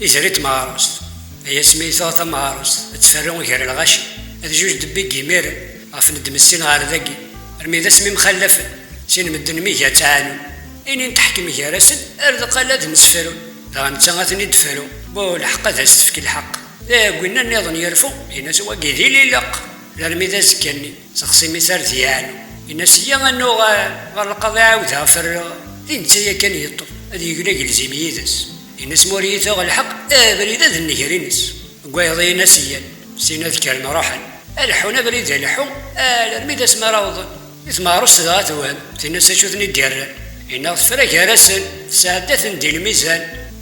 إزريت ماروس هي سميتها تماروس تفرون غير الغاشي هاد جوج دبي كيمير غاف ندم السين غار ذاكي رمي ذا سمي مخلف سين مدن ميكا تعانو إني نتحكم جارسن أرد قلاد نسفرون لا نتغاثني دفرون بو الحق ذا سفك الحق لا قلنا نظن يرفو إنا سوا كيدي لي لق لا رمي ذا سكني سقسي مثال ديالو إنا سيا أنو غالقضي عاودها فر إنتيا كان يطل هادي يقول لك لزيم يدس إنا سموريتا غالحق بريد هذا النهرينس قويضي نسيا سينا ذكرنا روحا الحونا بريد الحو رمي ذا سما روضا إثمارس ذات وهم تنسى شوثني ديرا إنا فرق رسل سعادة دي الميزان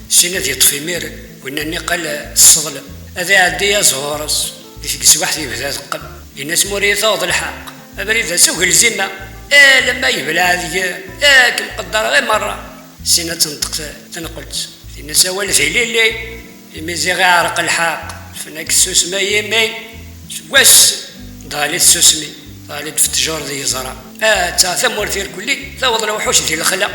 سينا ذي طفي مير وإنني قال الصظلة هذا عدي زهورس يفكس واحد يبدا ثقب إنا سموري ثوض الحق أبريد سوق الزمة لما يبلع ذي كم قدر غير مرة سينا تنقلت إنا سوال في ليلي يميزي غير عرق الحق فناك السوسمة يمين واس ضالي السوسمي ضالي في التجار ذي زرع تا ثمور ثير كلي ثوض الوحوش ذي الخلا